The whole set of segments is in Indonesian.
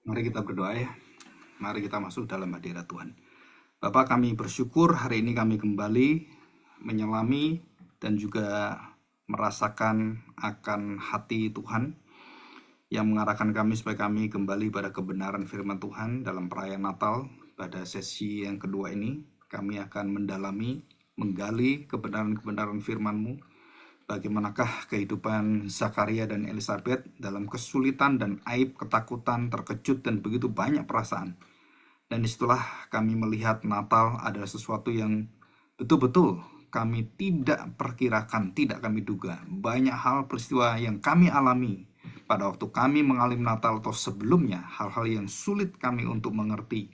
Mari kita berdoa ya. Mari kita masuk dalam hadirat Tuhan. Bapak, kami bersyukur hari ini kami kembali menyelami dan juga merasakan akan hati Tuhan yang mengarahkan kami supaya kami kembali pada kebenaran firman Tuhan dalam perayaan Natal. Pada sesi yang kedua ini kami akan mendalami, menggali kebenaran-kebenaran firman-Mu. Bagaimanakah kehidupan Zakaria dan Elizabeth dalam kesulitan dan aib, ketakutan, terkejut, dan begitu banyak perasaan. Dan disitulah kami melihat Natal adalah sesuatu yang betul-betul kami tidak perkirakan, tidak kami duga. Banyak hal peristiwa yang kami alami pada waktu kami mengalami Natal atau sebelumnya, hal-hal yang sulit kami untuk mengerti.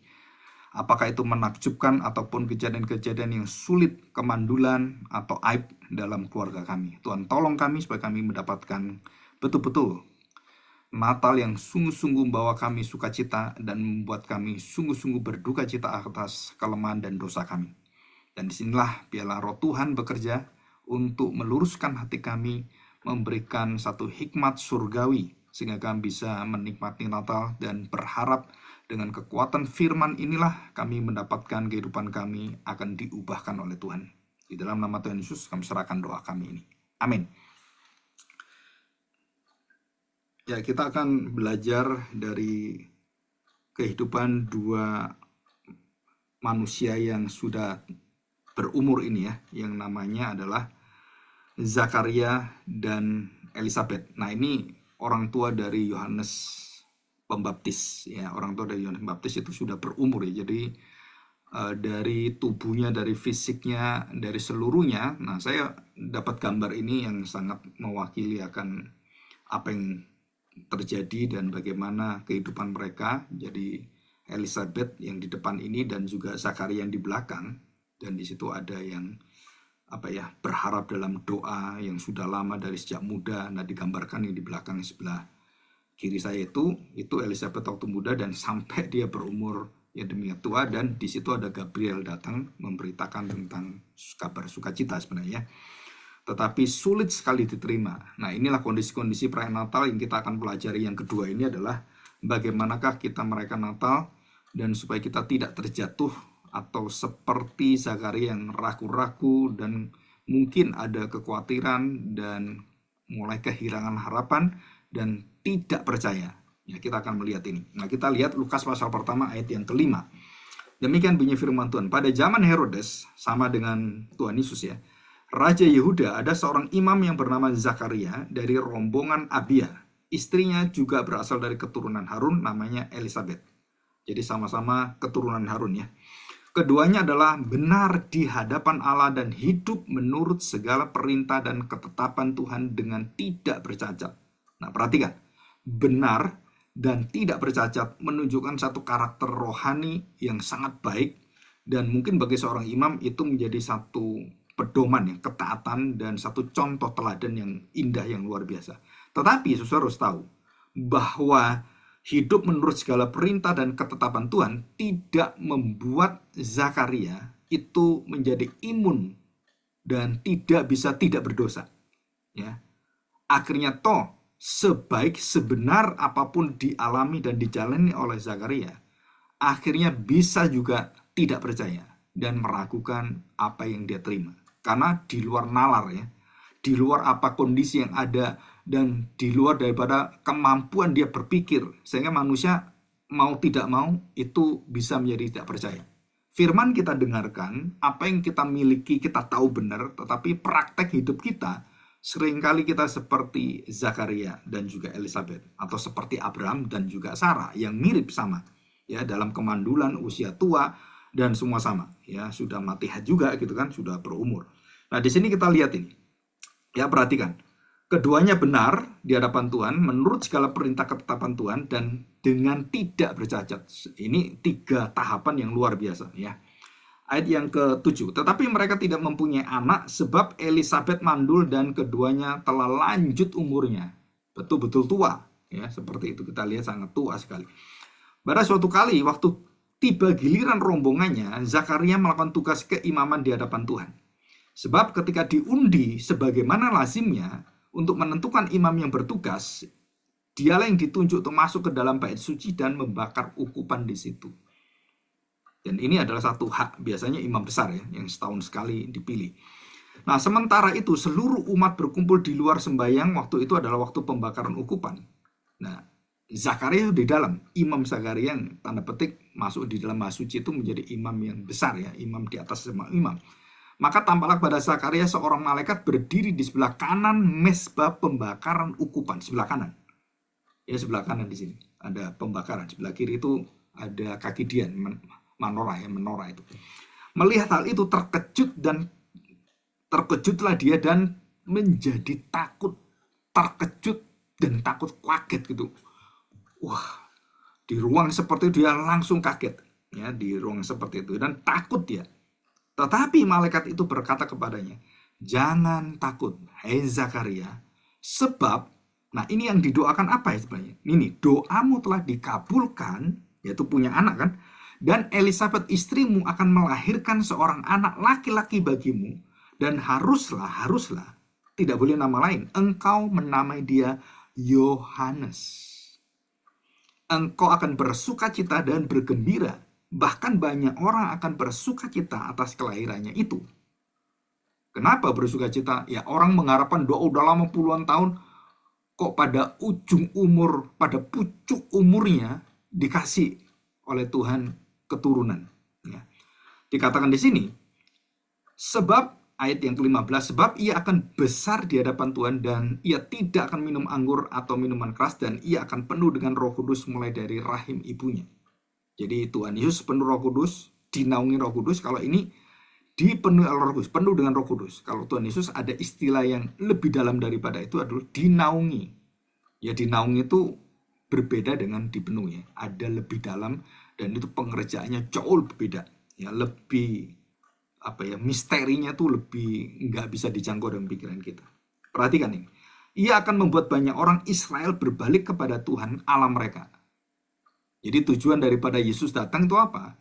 Apakah itu menakjubkan ataupun kejadian-kejadian yang sulit, kemandulan atau aib dalam keluarga kami. Tuhan tolong kami supaya kami mendapatkan betul-betul Natal yang sungguh-sungguh membawa kami sukacita dan membuat kami sungguh-sungguh berduka cita atas kelemahan dan dosa kami. Dan disinilah biarlah roh Tuhan bekerja untuk meluruskan hati kami, memberikan satu hikmat surgawi sehingga kami bisa menikmati Natal dan berharap dengan kekuatan firman inilah kami mendapatkan kehidupan kami akan diubahkan oleh Tuhan. Di dalam nama Tuhan Yesus kami serahkan doa kami ini. Amin. Ya, kita akan belajar dari kehidupan dua manusia yang sudah berumur ini ya, yang namanya adalah Zakaria dan Elizabeth. Nah, ini orang tua dari Yohanes Pembaptis ya, orang tua dari Yohanes Pembaptis itu sudah berumur ya. Jadi dari tubuhnya, dari fisiknya, dari seluruhnya. Nah, saya dapat gambar ini yang sangat mewakili akan apa yang terjadi dan bagaimana kehidupan mereka. Jadi Elizabeth yang di depan ini dan juga Zakaria yang di belakang, dan di situ ada yang berharap dalam doa yang sudah lama dari sejak muda. Nah, digambarkan yang di belakang sebelah kiri saya itu Elizabeth waktu muda dan sampai dia berumur yang demikian tua, dan di situ ada Gabriel datang memberitakan tentang kabar sukacita sebenarnya, tetapi sulit sekali diterima. Nah, inilah kondisi-kondisi perayaan Natal yang kita akan pelajari. Yang kedua ini adalah bagaimanakah kita merayakan Natal dan supaya kita tidak terjatuh atau seperti Zakaria yang ragu-ragu dan mungkin ada kekhawatiran dan mulai kehilangan harapan dan tidak percaya. Ya, kita akan melihat ini. Nah, kita lihat Lukas pasal pertama ayat yang ke-5. Demikian bunyi firman Tuhan. Pada zaman Herodes, sama dengan Tuhan Yesus ya, Raja Yehuda, ada seorang imam yang bernama Zakaria dari rombongan Abia. Istrinya juga berasal dari keturunan Harun, namanya Elizabeth. Jadi sama-sama keturunan Harun ya. Keduanya adalah benar di hadapan Allah dan hidup menurut segala perintah dan ketetapan Tuhan dengan tidak bercacat. Nah, perhatikan. Benar dan tidak bercacat menunjukkan satu karakter rohani yang sangat baik, dan mungkin bagi seorang imam itu menjadi satu pedoman ya, ketaatan dan satu contoh teladan yang indah, yang luar biasa. Tetapi saudara harus tahu bahwa hidup menurut segala perintah dan ketetapan Tuhan tidak membuat Zakaria itu menjadi imun dan tidak bisa tidak berdosa. Ya. Akhirnya sebaik sebenar apapun dialami dan dijalani oleh Zakaria, akhirnya bisa juga tidak percaya dan meragukan apa yang dia terima. Karena di luar nalar ya, di luar apa kondisi yang ada dan di luar daripada kemampuan dia berpikir, sehingga manusia mau tidak mau itu bisa menjadi tidak percaya. Firman kita dengarkan, apa yang kita miliki kita tahu benar, tetapi praktek hidup kita seringkali kita seperti Zakaria dan juga Elizabeth, atau seperti Abraham dan juga Sarah yang mirip sama ya, dalam kemandulan, usia tua dan semua sama ya, sudah mati juga gitu kan, sudah berumur. Nah, di sini kita lihat ini ya, perhatikan, keduanya benar di hadapan Tuhan menurut segala perintah ketetapan Tuhan dan dengan tidak bercacat. Ini 3 tahapan yang luar biasa ya. Ayat yang ke-7, tetapi mereka tidak mempunyai anak sebab Elizabeth mandul dan keduanya telah lanjut umurnya. Betul-betul tua ya, seperti itu kita lihat sangat tua sekali. Pada suatu kali waktu tiba giliran rombongannya, Zakaria melakukan tugas keimaman di hadapan Tuhan. Sebab ketika diundi sebagaimana lazimnya untuk menentukan imam yang bertugas, Dialah yang ditunjuk untuk masuk ke dalam bait suci dan membakar ukupan di situ. Dan ini adalah satu hak biasanya imam besar ya, yang setahun sekali dipilih. Nah, sementara itu seluruh umat berkumpul di luar sembahyang. Waktu itu adalah waktu pembakaran ukupan. Nah, Zakaria di dalam, Imam Zakaria yang tanda petik masuk di dalam Maha Suci itu menjadi imam yang besar ya, imam di atas semua imam. Maka tampaklah pada Zakaria seorang malaikat berdiri di sebelah kanan mesbah pembakaran ukupan, sebelah kanan. Ya, sebelah kanan di sini ada pembakaran, sebelah kiri itu ada kaki dian, menorah ya, menorah itu. Melihat hal itu terkejutlah dia dan menjadi takut, terkejut dan takut, kaget gitu. Wah, di ruang seperti itu dia langsung kaget ya, di ruang seperti itu dan takut dia. Tetapi malaikat itu berkata kepadanya, jangan takut, hai Zakaria, sebab, nah ini yang didoakan apa ya sebenarnya? Ini doamu telah dikabulkan, yaitu punya anak kan, dan Elisabeth istrimu akan melahirkan seorang anak laki-laki bagimu, dan haruslah, tidak boleh nama lain, engkau menamai dia Yohanes. Engkau akan bersukacita dan bergembira. Bahkan banyak orang akan bersukacita atas kelahirannya itu. Kenapa bersukacita? Ya, orang mengharapkan doa udah lama puluhan tahun, kok pada ujung umur, pada pucuk umurnya dikasih oleh Tuhan keturunan. Ya. Dikatakan di sini, sebab ayat yang ke-15, sebab ia akan besar di hadapan Tuhan dan ia tidak akan minum anggur atau minuman keras dan ia akan penuh dengan Roh Kudus mulai dari rahim ibunya. Jadi Tuhan Yesus penuh Roh Kudus, dinaungi Roh Kudus. Kalau ini dipenuhi oleh Roh Kudus, penuh dengan Roh Kudus. Kalau Tuhan Yesus ada istilah yang lebih dalam daripada itu adalah dinaungi. Ya, dinaungi itu berbeda dengan dipenuhi. Ada lebih dalam dan itu pengerjaannya jauh berbeda. Ya, lebih misterinya tuh lebih nggak bisa dijangkau dengan pikiran kita. Perhatikan ini. Ia akan membuat banyak orang Israel berbalik kepada Tuhan Allah mereka. Jadi tujuan daripada Yesus datang itu apa?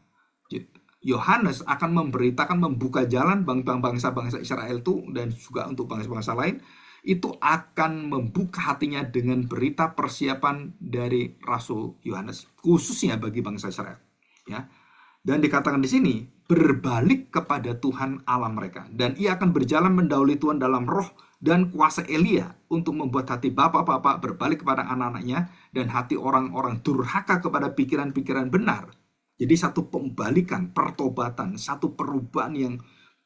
Yohanes akan memberitakan, membuka jalan bangsa-bangsa Israel itu dan juga untuk bangsa-bangsa lain itu akan membuka hatinya dengan berita persiapan dari Rasul Yohanes khususnya bagi bangsa Israel. Ya. Dan dikatakan di sini berbalik kepada Tuhan Allah mereka dan ia akan berjalan mendahului Tuhan dalam roh dan kuasa Elia untuk membuat hati bapak-bapak berbalik kepada anak-anaknya dan hati orang-orang durhaka kepada pikiran-pikiran benar. Jadi satu pembalikan, pertobatan, satu perubahan yang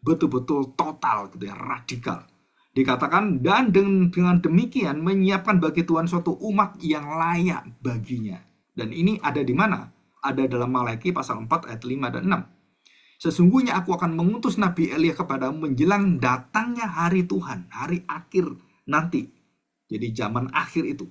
betul-betul total gitu ya, radikal. Dikatakan dan dengan demikian menyiapkan bagi Tuhan suatu umat yang layak baginya. Dan ini ada di mana? Ada dalam Malaki pasal 4 ayat 5 dan 6. Sesungguhnya aku akan mengutus Nabi Elia kepadamu menjelang datangnya hari Tuhan, hari akhir nanti. Jadi zaman akhir itu.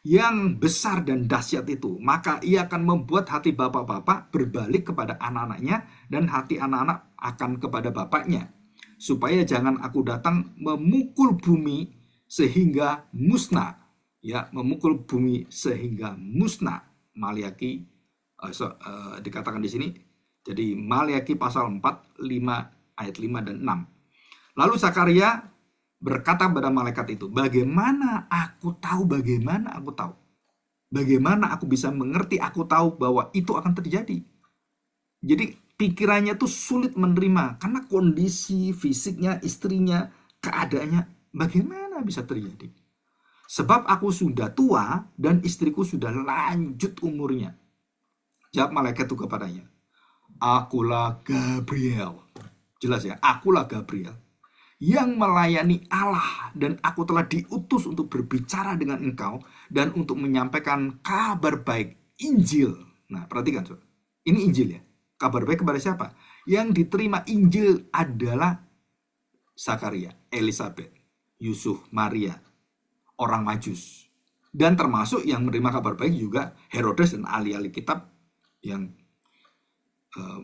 Yang besar dan dahsyat itu. Maka ia akan membuat hati bapak-bapak berbalik kepada anak-anaknya dan hati anak-anak akan kepada bapaknya. Supaya jangan aku datang memukul bumi sehingga musnah. Ya, memukul bumi sehingga musnah. Maliaki dikatakan di sini. Jadi Maliaki pasal 4, 5, ayat 5 dan 6. Lalu Zakaria berkata kepada malaikat itu, bagaimana aku tahu? Bagaimana aku bisa mengerti, aku tahu bahwa itu akan terjadi. Jadi pikirannya tuh sulit menerima, karena kondisi fisiknya, istrinya, keadaannya, bagaimana bisa terjadi? Sebab aku sudah tua dan istriku sudah lanjut umurnya. Jawab malaikat itu kepadanya, akulah Gabriel. Jelas ya, akulah Gabriel yang melayani Allah dan aku telah diutus untuk berbicara dengan engkau dan untuk menyampaikan kabar baik, Injil. Nah, perhatikan, ini Injil ya. Kabar baik kepada siapa? Yang diterima Injil adalah Zakaria, Elisabeth, Yusuf, Maria, orang Majus. Dan termasuk yang menerima kabar baik juga Herodes dan ahli-ahli kitab yang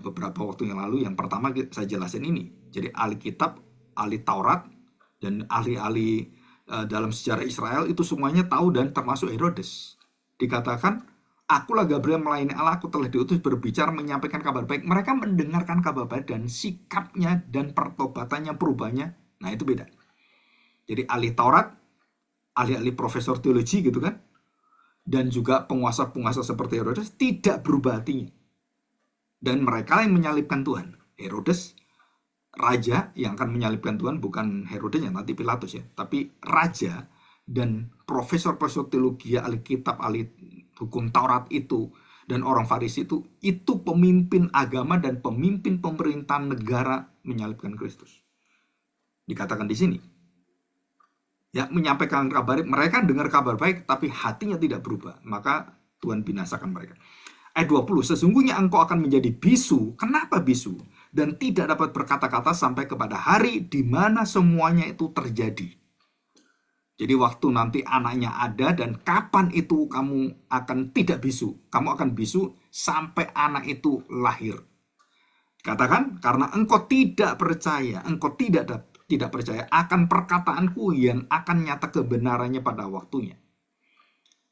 beberapa waktu yang lalu yang pertama saya jelasin ini. Jadi ahli kitab, ahli Taurat, dan ahli-ahli dalam sejarah Israel itu semuanya tahu dan termasuk Herodes. Dikatakan, akulah Gabriel melayani Allah, aku telah diutus berbicara menyampaikan kabar baik. Mereka mendengarkan kabar baik dan sikapnya dan pertobatannya, perubahannya. Nah itu beda. Jadi ahli Taurat, ahli-ahli profesor teologi gitu kan. dan juga penguasa-penguasa seperti Herodes tidak berubah hatinya. Dan mereka yang menyalibkan Tuhan. Herodes, raja yang akan menyalibkan Tuhan, bukan Herodes yang nanti Pilatus ya, tapi raja dan profesor-profesor teologi, ahli kitab, ahli hukum Taurat itu, dan orang Farisi itu pemimpin agama dan pemimpin pemerintahan negara menyalibkan Kristus. Dikatakan di sini, ya, menyampaikan kabar, mereka dengar kabar baik tapi hatinya tidak berubah, maka Tuhan binasakan mereka. Ayat 20, sesungguhnya engkau akan menjadi bisu. Kenapa bisu? Dan tidak dapat berkata-kata sampai kepada hari di mana semuanya itu terjadi. Jadi waktu nanti anaknya ada dan kapan itu kamu akan tidak bisu. Kamu akan bisu sampai anak itu lahir. Katakan, karena engkau tidak percaya, engkau tidak percaya akan perkataanku yang akan nyata kebenarannya pada waktunya.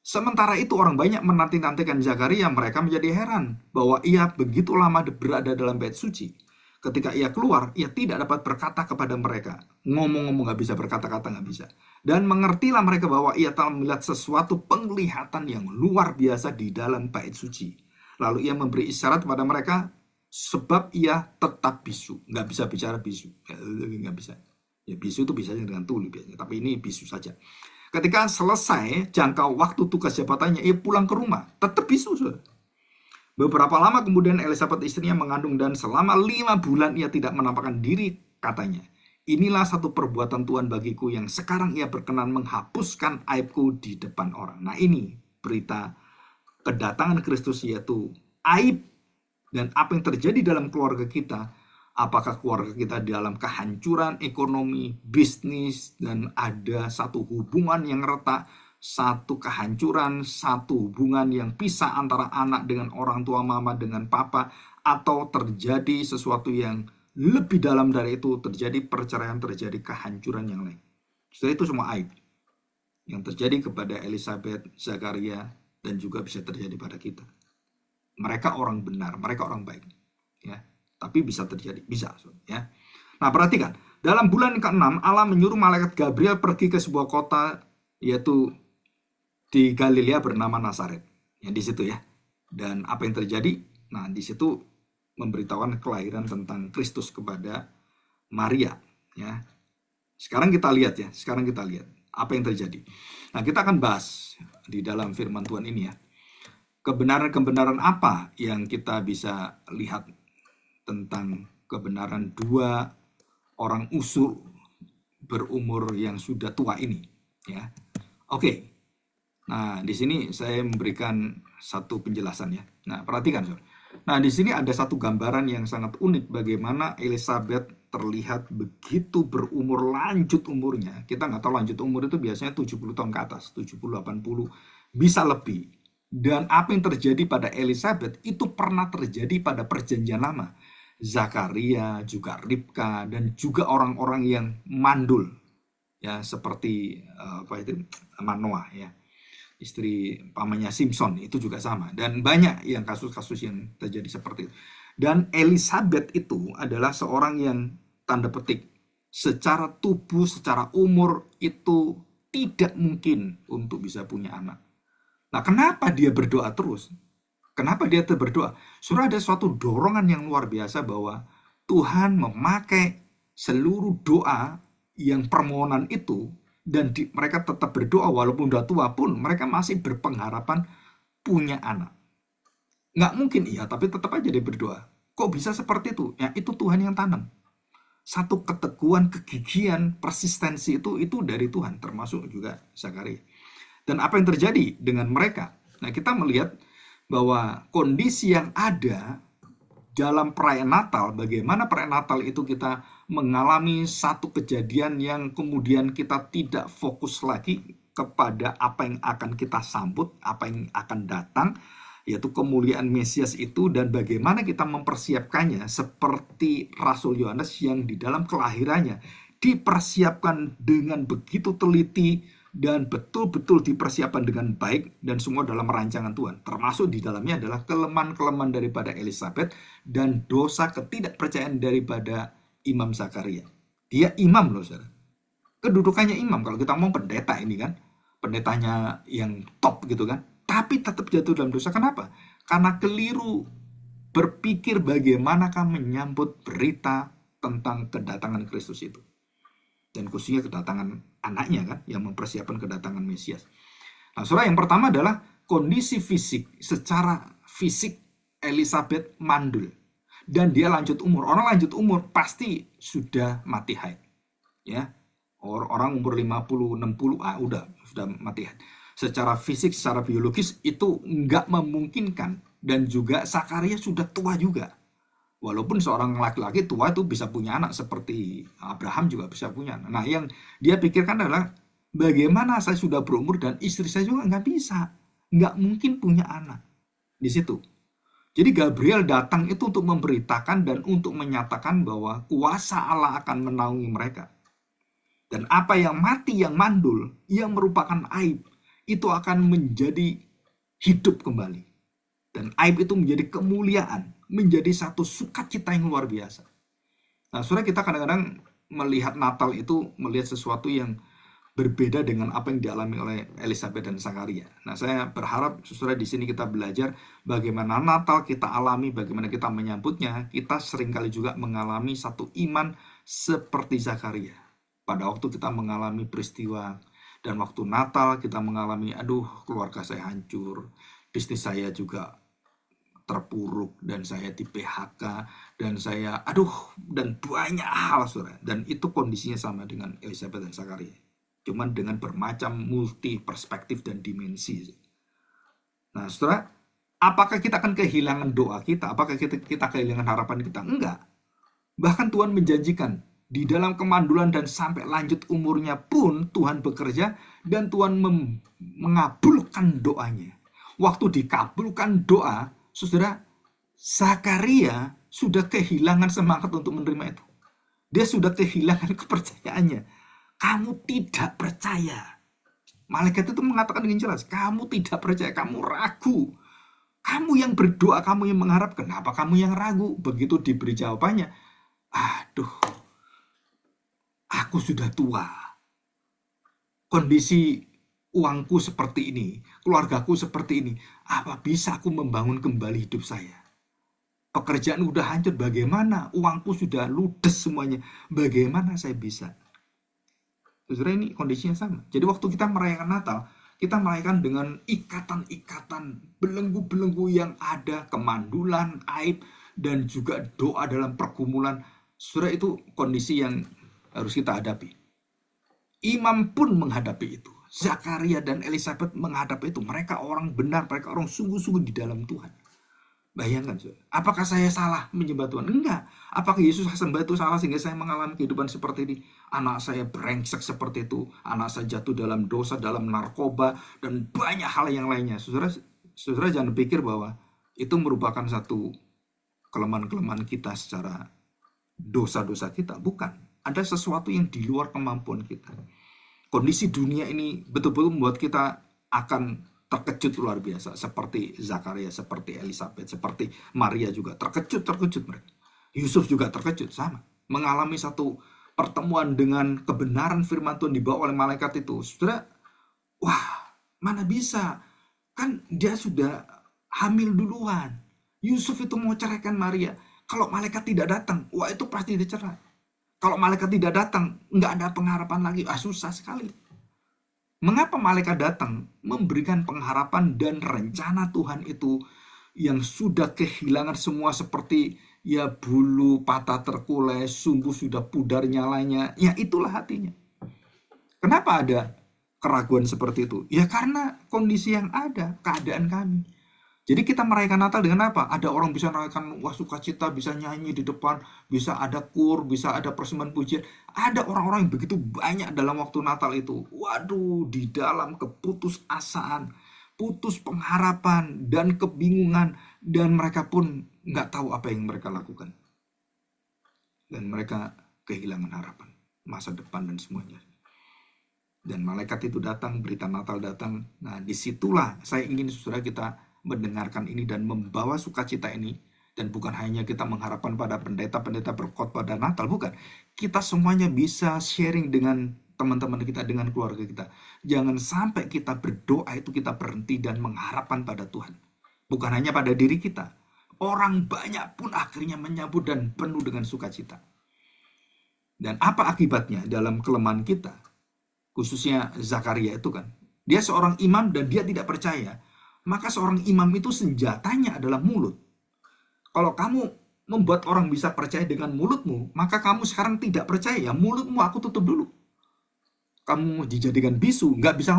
Sementara itu orang banyak menanti-nantikan Zakaria, mereka menjadi heran bahwa ia begitu lama berada dalam bait suci. Ketika ia keluar, ia tidak dapat berkata kepada mereka. Ngomong-ngomong gak bisa, berkata-kata gak bisa. Dan mengertilah mereka bahwa ia telah melihat sesuatu penglihatan yang luar biasa di dalam bait suci. Lalu ia memberi isyarat kepada mereka, sebab ia tetap bisu. Gak bisa bicara bisu. Gak bisa. Ya bisu itu bisa dengan tuli biasanya, tapi ini bisu saja. Ketika selesai jangka waktu tugas jabatannya, ia pulang ke rumah. Tetap bisu, saudara. Beberapa lama kemudian Elisabeth istrinya mengandung dan selama 5 bulan ia tidak menampakkan diri, katanya. Inilah satu perbuatan Tuhan bagiku yang sekarang ia berkenan menghapuskan aibku di depan orang. Nah ini berita kedatangan Kristus, yaitu aib dan apa yang terjadi dalam keluarga kita. Apakah keluarga kita dalam kehancuran ekonomi, bisnis, dan ada satu hubungan yang retak, satu kehancuran, satu hubungan yang pisah antara anak dengan orang tua, mama dengan papa, atau terjadi sesuatu yang lebih dalam dari itu, terjadi perceraian, terjadi kehancuran yang lain. Setelah itu semua aib yang terjadi kepada Elisabeth, Zakaria, dan juga bisa terjadi pada kita. Mereka orang benar, mereka orang baik, ya. Tapi bisa terjadi, bisa, ya. Nah, perhatikan, dalam bulan ke-6 Allah menyuruh malaikat Gabriel pergi ke sebuah kota, yaitu di Galilea bernama Nazaret. Ya, di situ ya. Dan apa yang terjadi? Nah, di situ memberitahukan kelahiran tentang Kristus kepada Maria, ya. Sekarang kita lihat ya, apa yang terjadi. Nah, kita akan bahas di dalam firman Tuhan ini ya. Kebenaran-kebenaran apa yang kita bisa lihat tentang kebenaran dua orang usur berumur yang sudah tua ini, ya. Oke. Nah, di sini saya memberikan satu penjelasan ya. Nah, perhatikan, Saudara. Nah, di sini ada satu gambaran yang sangat unik bagaimana Elisabeth terlihat begitu berumur, lanjut umurnya. Kita nggak tahu lanjut umur itu biasanya 70 tahun ke atas, 70, 80, bisa lebih. Dan apa yang terjadi pada Elisabeth itu pernah terjadi pada perjanjian lama. Zakaria, juga Ribka, dan juga orang-orang yang mandul, ya, seperti Manoah, ya, istri pamannya Simpson, itu juga sama. Dan banyak yang kasus-kasus yang terjadi seperti itu. Dan Elisabeth itu adalah seorang yang tanda petik secara tubuh, secara umur itu tidak mungkin untuk bisa punya anak. Nah, kenapa dia berdoa terus? Kenapa dia berdoa? Surah ada suatu dorongan yang luar biasa bahwa Tuhan memakai seluruh doa yang permohonan itu, dan mereka tetap berdoa walaupun udah tua pun mereka masih berpengharapan punya anak. Nggak mungkin iya, tapi tetap aja dia berdoa. Kok bisa seperti itu? Ya, itu Tuhan yang tanam. Satu keteguhan, kegigihan, persistensi itu dari Tuhan, termasuk juga Zakaria. Dan apa yang terjadi dengan mereka? Nah, kita melihat bahwa kondisi yang ada dalam perayaan Natal, bagaimana perayaan Natal itu kita mengalami satu kejadian yang kemudian kita tidak fokus lagi kepada apa yang akan kita sambut, apa yang akan datang, yaitu kemuliaan Mesias itu, dan bagaimana kita mempersiapkannya seperti Rasul Yohanes yang di dalam kelahirannya dipersiapkan dengan begitu teliti dan betul-betul dipersiapkan dengan baik, dan semua dalam rancangan Tuhan. Termasuk di dalamnya adalah kelemahan-kelemahan daripada Elisabeth dan dosa ketidakpercayaan daripada Imam Zakaria. Dia imam loh, saudara. Kedudukannya imam. Kalau kita ngomong pendeta ini kan, pendetanya yang top gitu kan, tapi tetap jatuh dalam dosa. Kenapa? Karena keliru berpikir bagaimanakah menyambut berita tentang kedatangan Kristus itu. Dan khususnya kedatangan anaknya kan, yang mempersiapkan kedatangan Mesias. Nah, saudara, yang pertama adalah kondisi fisik. Secara fisik Elizabeth mandul. Dan dia lanjut umur. Orang lanjut umur pasti sudah mati haid. Ya, orang umur 50, 60, sudah mati haid. Secara fisik, secara biologis itu nggak memungkinkan. Dan juga Zakaria sudah tua juga. Walaupun seorang laki-laki tua itu bisa punya anak, seperti Abraham juga bisa punya anak. Nah, yang dia pikirkan adalah bagaimana saya sudah berumur dan istri saya juga nggak bisa. Nggak mungkin punya anak. Di situ. Jadi Gabriel datang itu untuk memberitakan dan untuk menyatakan bahwa kuasa Allah akan menaungi mereka. Dan apa yang mati, yang mandul, yang merupakan aib, itu akan menjadi hidup kembali. Dan aib itu menjadi kemuliaan, menjadi satu sukacita yang luar biasa. Nah, saudara, kita kadang-kadang melihat Natal itu melihat sesuatu yang berbeda dengan apa yang dialami oleh Elizabeth dan Zakaria. Nah, saya berharap saudara di sini kita belajar bagaimana Natal kita alami, bagaimana kita menyambutnya. Kita seringkali juga mengalami satu iman seperti Zakaria. Pada waktu kita mengalami peristiwa dan waktu Natal kita mengalami, keluarga saya hancur, bisnis saya juga terpuruk, dan saya di PHK, dan saya dan banyak hal, saudara. Dan itu kondisinya sama dengan Elizabeth dan Zakaria, cuman dengan bermacam multi perspektif dan dimensi. Nah, saudara, apakah kita akan kehilangan doa kita? Apakah kita kehilangan harapan kita? Enggak. Bahkan Tuhan menjanjikan di dalam kemandulan dan sampai lanjut umurnya pun Tuhan bekerja dan Tuhan mengabulkan doanya. Waktu dikabulkan doa, saudara, Zakaria sudah kehilangan semangat untuk menerima itu. Dia sudah kehilangan kepercayaannya. Kamu tidak percaya. Malaikat itu mengatakan dengan jelas, kamu tidak percaya, kamu ragu. Kamu yang berdoa, kamu yang mengharap, kenapa kamu yang ragu? Begitu diberi jawabannya, aku sudah tua. Kondisi uangku seperti ini, keluargaku seperti ini. Apa bisa aku membangun kembali hidup saya? Pekerjaan udah hancur, bagaimana? Uangku sudah ludes semuanya. Bagaimana saya bisa? Saudara, ini kondisinya sama. Jadi waktu kita merayakan Natal, kita merayakan dengan ikatan-ikatan, belenggu-belenggu yang ada, kemandulan, aib, dan juga doa dalam pergumulan. Saudara, itu kondisi yang harus kita hadapi. Imam pun menghadapi itu. Zakaria dan Elizabeth menghadapi itu. Mereka orang benar, mereka orang sungguh-sungguh di dalam Tuhan. Bayangkan, saudara. Apakah saya salah menyembah Tuhan? Enggak. Apakah Yesus sembah itu salah sehingga saya mengalami kehidupan seperti ini? Anak saya brengsek seperti itu. Anak saya jatuh dalam dosa, dalam narkoba, dan banyak hal yang lainnya. Saudara jangan pikir bahwa itu merupakan satu kelemahan-kelemahan kita secara dosa-dosa kita. Bukan. Ada sesuatu yang di luar kemampuan kita. Kondisi dunia ini betul-betul membuat kita akan terkejut luar biasa. Seperti Zakaria, seperti Elizabeth, seperti Maria juga. Terkejut mereka. Yusuf juga terkejut, sama. Mengalami satu pertemuan dengan kebenaran firman Tuhan dibawa oleh malaikat itu. Saudara, mana bisa? Kan dia sudah hamil duluan. Yusuf itu mau ceraikan Maria. Kalau malaikat tidak datang, itu pasti dicerai. Kalau malaikat tidak datang, nggak ada pengharapan lagi. Susah sekali. Mengapa malaikat datang? Memberikan pengharapan dan rencana Tuhan itu yang sudah kehilangan semua, seperti bulu patah terkulai, sungguh sudah pudar nyalanya. Ya, itulah hatinya. Kenapa ada keraguan seperti itu? Ya karena kondisi yang ada, keadaan kami. Jadi kita merayakan Natal dengan apa? Ada orang bisa merayakan sukacita, bisa nyanyi di depan, bisa ada kur, bisa ada persembahan pujian. Ada orang-orang yang begitu banyak dalam waktu Natal itu. Di dalam keputusasaan, putus pengharapan dan kebingungan, dan mereka pun nggak tahu apa yang mereka lakukan. Dan mereka kehilangan harapan, masa depan dan semuanya. Dan malaikat itu datang, berita Natal datang. Nah, disitulah saya ingin saudara kita mendengarkan ini dan membawa sukacita ini. Dan bukan hanya kita mengharapkan pada pendeta-pendeta berkhotbah pada Natal, bukan. Kita semuanya bisa sharing dengan teman-teman kita, dengan keluarga kita. Jangan sampai kita berdoa itu kita berhenti dan mengharapkan pada Tuhan. Bukan hanya pada diri kita. Orang banyak pun akhirnya menyambut dan penuh dengan sukacita. Dan apa akibatnya dalam kelemahan kita? Khususnya Zakaria itu kan. Dia seorang imam dan dia tidak percaya. Maka seorang imam itu senjatanya adalah mulut. Kalau kamu membuat orang bisa percaya dengan mulutmu, maka kamu sekarang tidak percaya. Mulutmu aku tutup dulu. Kamu dijadikan bisu, nggak bisa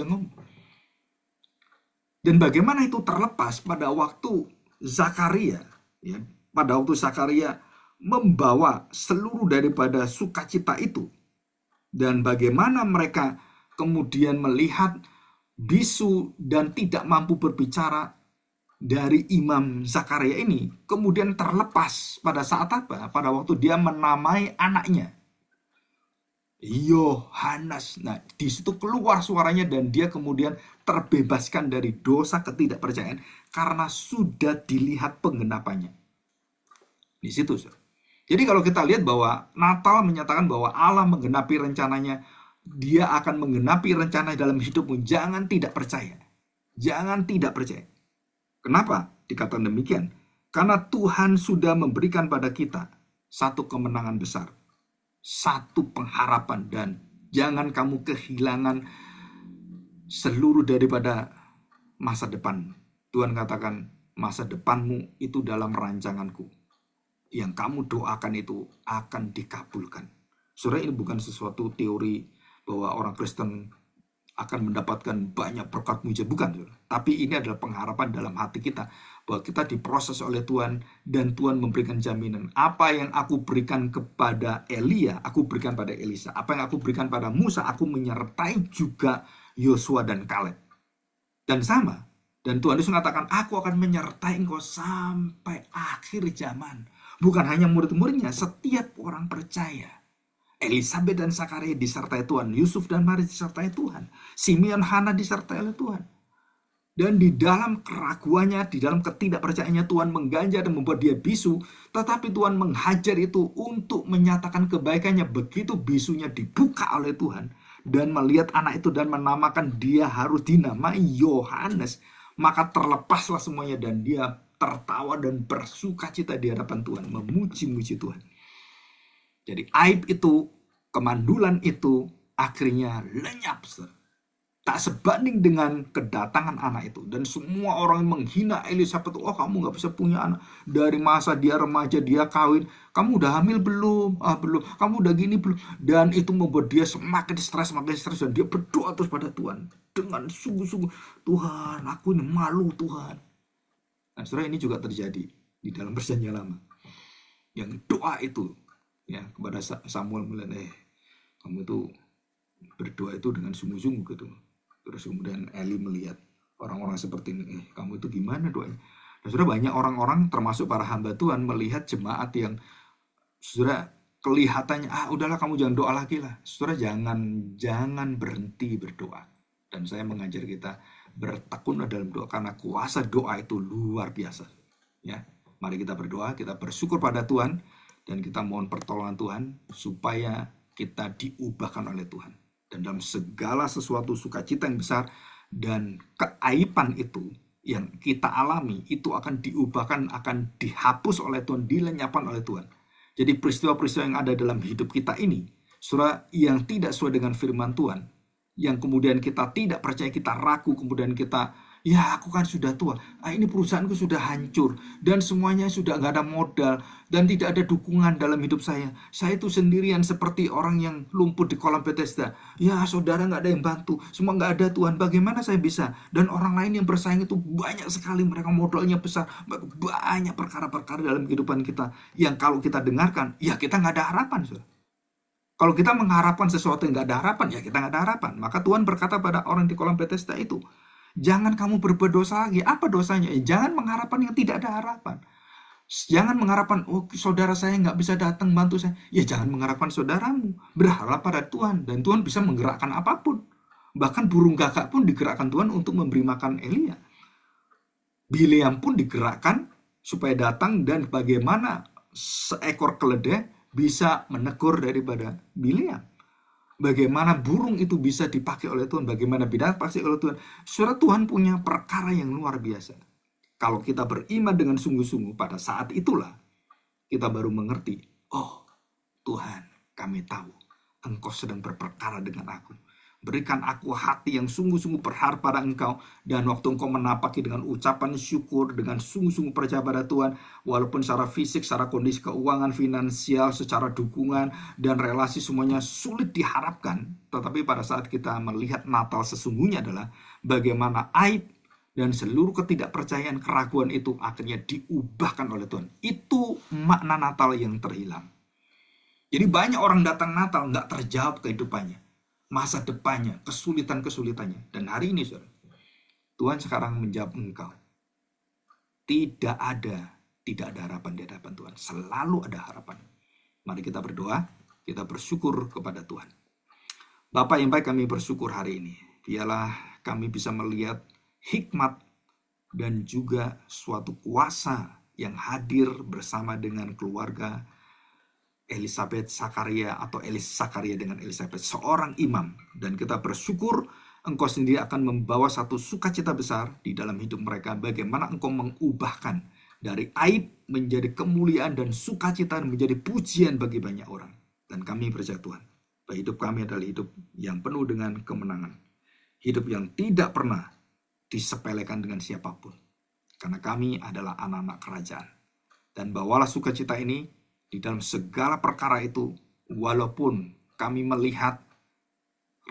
ngomong. Dan bagaimana itu terlepas pada waktu Zakaria, ya, pada waktu Zakaria membawa seluruh daripada sukacita itu, dan bagaimana mereka kemudian melihat bisu dan tidak mampu berbicara dari Imam Zakaria ini, kemudian terlepas pada saat apa? Pada waktu dia menamai anaknya Yohanes. Nah, di situ keluar suaranya dan dia kemudian terbebaskan dari dosa ketidakpercayaan karena sudah dilihat penggenapannya. Di situ, Saudara. Jadi kalau kita lihat bahwa Natal menyatakan bahwa Allah menggenapi rencananya, dia akan menggenapi rencana dalam hidupmu. Jangan tidak percaya. Jangan tidak percaya. Kenapa dikatakan demikian? Karena Tuhan sudah memberikan pada kita satu kemenangan besar, satu pengharapan, dan jangan kamu kehilangan seluruh daripada masa depan. Tuhan katakan masa depanmu itu dalam rancanganku. Yang kamu doakan itu akan dikabulkan. Saudara, ini bukan sesuatu teori bahwa orang Kristen akan mendapatkan banyak berkat mujizat, bukan, saudara. Tapi ini adalah pengharapan dalam hati kita bahwa kita diproses oleh Tuhan dan Tuhan memberikan jaminan. Apa yang aku berikan kepada Elia, aku berikan pada Elisa. Apa yang aku berikan pada Musa, aku menyertai juga Yosua dan Kaleb. Dan sama. Dan Tuhan Yesus mengatakan, aku akan menyertai engkau sampai akhir zaman. Bukan hanya murid-muridnya, setiap orang percaya. Elisabet dan Zakaria disertai Tuhan. Yusuf dan Maria disertai Tuhan. Simeon, Hana disertai oleh Tuhan. Dan di dalam keraguannya, di dalam ketidakpercayaannya, Tuhan mengganjar dan membuat dia bisu. Tetapi Tuhan menghajar itu untuk menyatakan kebaikannya. Begitu bisunya dibuka oleh Tuhan dan melihat anak itu dan menamakan dia harus dinamai Yohanes, maka terlepaslah semuanya dan dia tertawa dan bersukacita di hadapan Tuhan, memuji-muji Tuhan. Jadi aib itu, kemandulan itu akhirnya lenyap, saudara. Tak sebanding dengan kedatangan anak itu. Dan semua orang menghina Elisabet. Oh, kamu gak bisa punya anak. Dari masa dia remaja, dia kawin. Kamu udah hamil belum? Belum. Kamu udah gini belum? Dan itu membuat dia semakin stres. Dan dia berdoa terus pada Tuhan. Dengan sungguh-sungguh, Tuhan, aku ini malu, Tuhan. Nah, saudara, ini juga terjadi di dalam Perjanjian Lama. Yang doa itu, ya, kepada Samuel melihat, kamu itu berdoa itu dengan sungguh-sungguh gitu. Terus kemudian Eli melihat orang-orang seperti ini, kamu itu gimana doanya? Nah, saudara, banyak orang-orang termasuk para hamba Tuhan melihat jemaat yang saudara kelihatannya, udahlah kamu jangan doa lagi lah. Saudara, jangan berhenti berdoa. Dan saya mengajar kita bertekunlah dalam doa karena kuasa doa itu luar biasa. Ya, mari kita berdoa, kita bersyukur pada Tuhan dan kita mohon pertolongan Tuhan supaya kita diubahkan oleh Tuhan. Dan dalam segala sesuatu sukacita yang besar dan keaiban itu yang kita alami itu akan diubahkan, akan dihapus oleh Tuhan, dilenyapkan oleh Tuhan. Jadi peristiwa-peristiwa yang ada dalam hidup kita ini, saudara, yang tidak sesuai dengan firman Tuhan, yang kemudian kita tidak percaya, kita ragu, kemudian kita, ya aku kan sudah tua, ini perusahaanku sudah hancur, dan semuanya sudah nggak ada modal, dan tidak ada dukungan dalam hidup saya itu sendirian seperti orang yang lumpuh di kolam Bethesda, ya saudara nggak ada yang bantu, semua nggak ada Tuhan, bagaimana saya bisa, dan orang lain yang bersaing itu banyak sekali, mereka modalnya besar, banyak perkara-perkara dalam kehidupan kita, yang kalau kita dengarkan, ya kita nggak ada harapan, saudara. Kalau kita mengharapkan sesuatu yang nggak ada harapan, ya kita nggak ada harapan. Maka Tuhan berkata pada orang di kolam Bethesda itu, jangan kamu berbuat dosa lagi. Apa dosanya? Jangan mengharapkan yang tidak ada harapan. Jangan mengharapkan, oh saudara saya nggak bisa datang bantu saya. Ya jangan mengharapkan saudaramu. Berharap pada Tuhan. Dan Tuhan bisa menggerakkan apapun. Bahkan burung gagak pun digerakkan Tuhan untuk memberi makan Elia. Bileam pun digerakkan supaya datang dan bagaimana seekor keledai bisa menegur daripada Bileam. Bagaimana burung itu bisa dipakai oleh Tuhan, bagaimana binatang dipakai oleh Tuhan. Saudara, Tuhan punya perkara yang luar biasa. Kalau kita beriman dengan sungguh-sungguh, pada saat itulah kita baru mengerti, oh Tuhan, kami tahu Engkau sedang berperkara dengan aku. Berikan aku hati yang sungguh-sungguh berharap pada Engkau. Dan waktu Engkau menapaki dengan ucapan syukur, dengan sungguh-sungguh percaya pada Tuhan, walaupun secara fisik, secara kondisi keuangan, finansial, secara dukungan, dan relasi semuanya sulit diharapkan. Tetapi pada saat kita melihat Natal sesungguhnya adalah bagaimana aib dan seluruh ketidakpercayaan, keraguan itu akhirnya diubahkan oleh Tuhan. Itu makna Natal yang terhilang. Jadi banyak orang datang Natal nggak terjawab kehidupannya, masa depannya, kesulitan-kesulitannya. Dan hari ini, saudara, Tuhan sekarang menjawab engkau. Tidak ada harapan di hadapan Tuhan. Selalu ada harapan. Mari kita berdoa, kita bersyukur kepada Tuhan. Bapa yang baik, kami bersyukur hari ini. Biarlah kami bisa melihat hikmat dan juga suatu kuasa yang hadir bersama dengan keluarga Elisabeth Zakaria atau Elis Zakaria dengan Elisabeth, seorang imam. Dan kita bersyukur Engkau sendiri akan membawa satu sukacita besar di dalam hidup mereka. Bagaimana Engkau mengubahkan dari aib menjadi kemuliaan dan sukacita menjadi pujian bagi banyak orang. Dan kami percaya Tuhan, bahwa hidup kami adalah hidup yang penuh dengan kemenangan. Hidup yang tidak pernah disepelekan dengan siapapun. Karena kami adalah anak-anak kerajaan. Dan bawalah sukacita ini di dalam segala perkara itu, walaupun kami melihat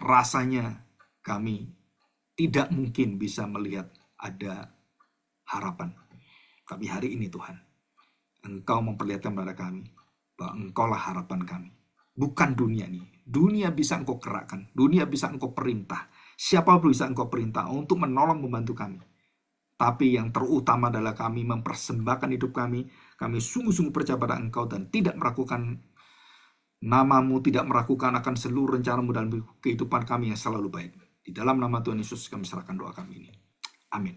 rasanya kami tidak mungkin bisa melihat ada harapan. Tapi hari ini Tuhan, Engkau memperlihatkan kepada kami bahwa Engkaulah harapan kami. Bukan dunia ini. Dunia bisa Engkau gerakkan, dunia bisa Engkau perintah. Siapapun bisa Engkau perintah untuk menolong membantu kami. Tapi yang terutama adalah kami mempersembahkan hidup kami. Kami sungguh-sungguh percaya pada Engkau dan tidak meragukan namamu, tidak meragukan akan seluruh rencanamu dalam kehidupan kami yang selalu baik. Di dalam nama Tuhan Yesus kami serahkan doa kami ini. Amin.